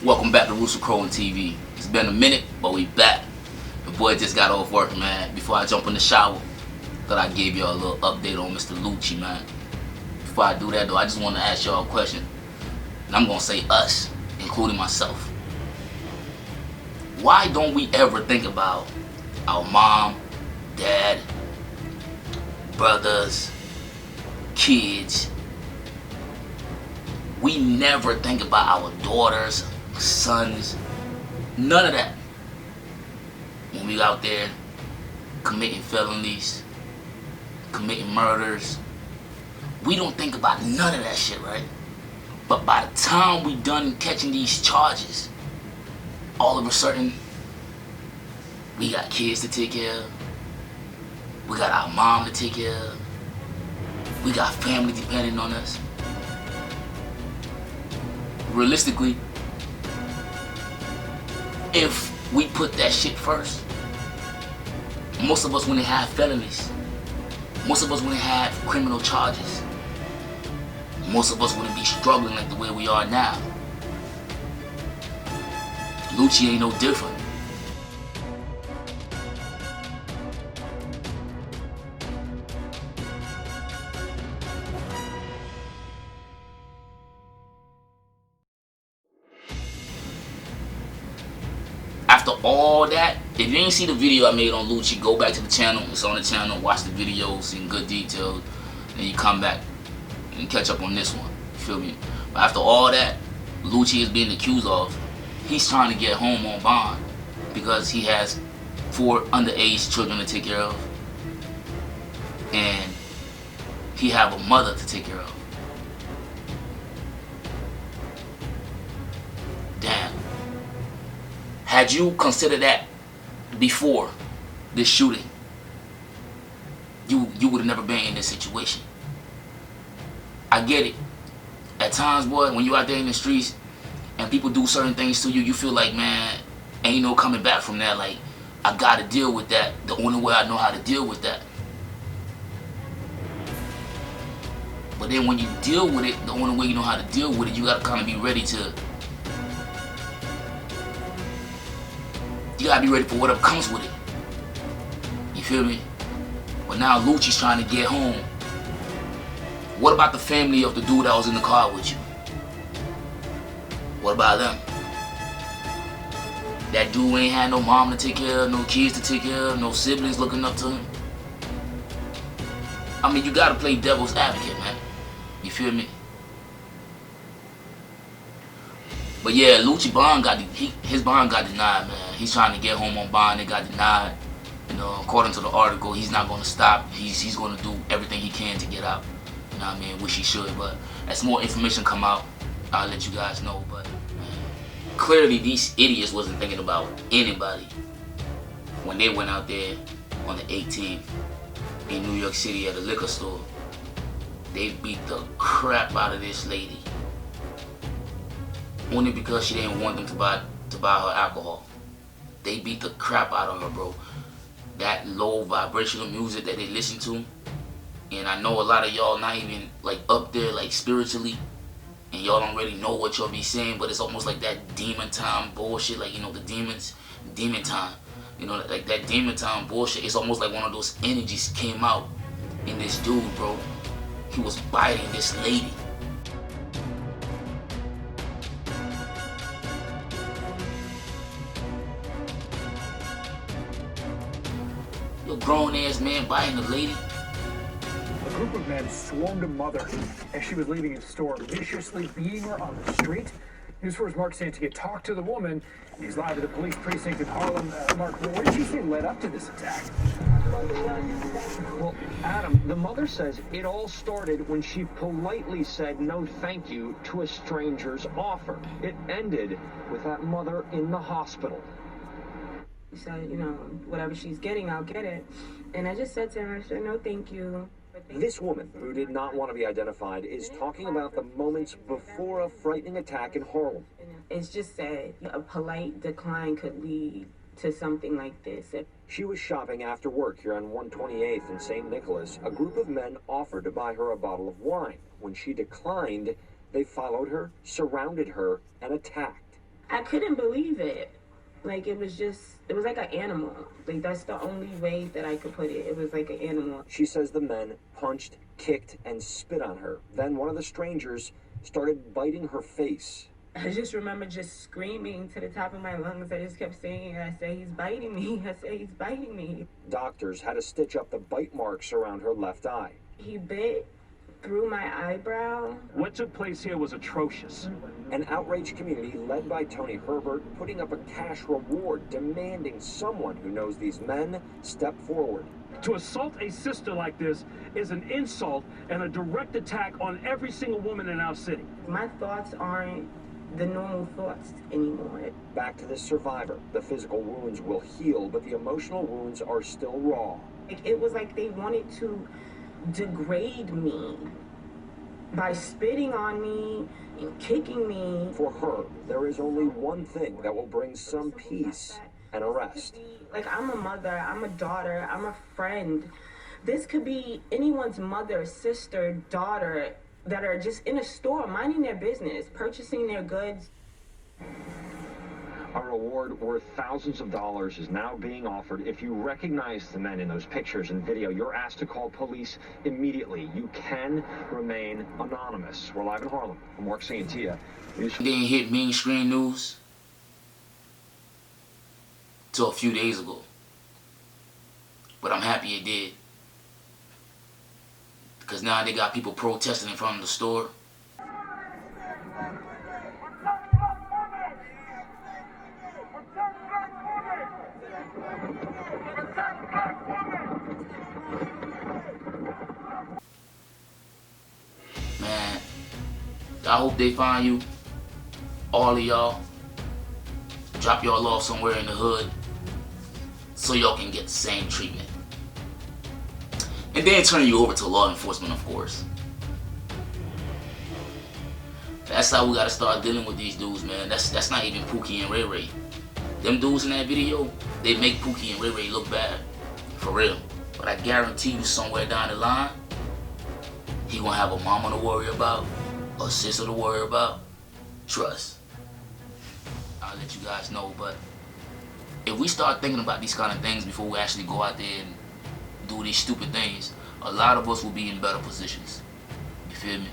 Welcome back to Rooster Crow and TV. It's been a minute, but we back. The boy just got off work, man. Before I jump in the shower, thought I'd give y'all a little update on Mr. Lucci, man. Before I do that, though, I just want to ask y'all a question. And I'm going to say us, including myself. Why don't we ever think about our mom, dad, brothers, kids? We never think about our daughters, sons, none of that. When we out there committing felonies, committing murders, we don't think about none of that shit, right? But by the time we done catching these charges, all of a sudden, we got kids to take care of, we got our mom to take care of, we got family depending on us. Realistically, if we put that shit first, most of us wouldn't have felonies. Most of us wouldn't have criminal charges. Most of us wouldn't be struggling like the way we are now. Lucci ain't no different. After all that, if you didn't see the video I made on Lucci, go back to the channel. It's on the channel. Watch the videos in good detail. Then you come back and catch up on this one. You feel me? But after all that Lucci is being accused of, he's trying to get home on bond because he has 4 underage children to take care of. And he have a mother to take care of. Damn. Had you considered that before this shooting, you would have never been in this situation. I get it. At times, boy, when you out there in the streets and people do certain things to you, you feel like, man, ain't no coming back from that. Like, I gotta deal with that the only way I know how to deal with that. But then when you deal with it, the only way you know how to deal with it, you gotta kind of be ready to. You gotta be ready for whatever comes with it. You feel me? But now Lucci's trying to get home. What about the family of the dude that was in the car with you? What about them? That dude ain't had no mom to take care of, no kids to take care of, no siblings looking up to him. I mean, you gotta play devil's advocate, man. You feel me? But yeah, Lucci bond his bond got denied, man. He's trying to get home on bond. It got denied. You know, according to the article, he's not going to stop. He's going to do everything he can to get out. You know what I mean? Wish he should, but as more information come out, I'll let you guys know. But man, clearly these idiots wasn't thinking about anybody when they went out there on the 18th in New York City at a liquor store. They beat the crap out of this lady. Only because she didn't want them to buy her alcohol. They beat the crap out of her, bro. That low vibrational music that they listen to, and I know a lot of y'all not even like up there like spiritually, and y'all don't really know what y'all be saying, but it's almost like that demon time bullshit, like, you know, the demon time, you know, like that demon time bullshit. It's almost like one of those energies came out in this dude, bro. He was biting this lady. A grown ass man biting a lady. A group of men swarmed a mother as she was leaving a store, viciously beating her on the street. News 4's Mark Santiago talked to the woman. He's live at the police precinct in Harlem. Mark, what did she say led up to this attack? Well, Adam, the mother says it all started when she politely said no thank you to a stranger's offer. It ended with that mother in the hospital. She said, you know, whatever she's getting, I'll get it. And I just said to her, I said, no, thank you. This woman, who did not want to be identified, is talking about the moments before a frightening attack in Harlem. It's just sad. A polite decline could lead to something like this. She was shopping after work here on 128th in St. Nicholas. A group of men offered to buy her a bottle of wine. When she declined, they followed her, surrounded her, and attacked. I couldn't believe it. Like, it was like an animal. Like, that's the only way that I could put it. It was like an animal. She says the men punched, kicked, and spit on her. Then one of the strangers started biting her face. I just remember just screaming to the top of my lungs. I just kept saying, I said, he's biting me. I said, he's biting me. Doctors had to stitch up the bite marks around her left eye. He bit through my eyebrow. What took place here was atrocious. An outraged community led by Tony Herbert putting up a cash reward demanding someone who knows these men step forward. To assault a sister like this is an insult and a direct attack on every single woman in our city. My thoughts aren't the normal thoughts anymore. Back to the survivor. The physical wounds will heal, but the emotional wounds are still raw. It was like they wanted to degrade me by spitting on me and kicking me. For her, there is only one thing that will bring some peace and a rest. Like, I'm a mother, I'm a daughter, I'm a friend. This could be anyone's mother, sister, daughter that are just in a store minding their business, purchasing their goods. A reward worth thousands of dollars is now being offered. If you recognize the men in those pictures and video, you're asked to call police immediately. You can remain anonymous. We're live in Harlem. I'm Mark Santia. It didn't hit mainstream news till a few days ago. But I'm happy it did. Because now they got people protesting in front of the store. Man, I hope they find you. All of y'all. Drop y'all off somewhere in the hood so y'all can get the same treatment. And then turn you over to law enforcement, of course. That's how we gotta start dealing with these dudes, man. That's not even Pookie and Ray Ray. Them dudes in that video, they make Pookie and Ray Ray look bad. For real. But I guarantee you somewhere down the line, he gonna have a mama to worry about, a sister to worry about. Trust. I'll let you guys know, but if we start thinking about these kind of things before we actually go out there and do these stupid things, a lot of us will be in better positions. You feel me?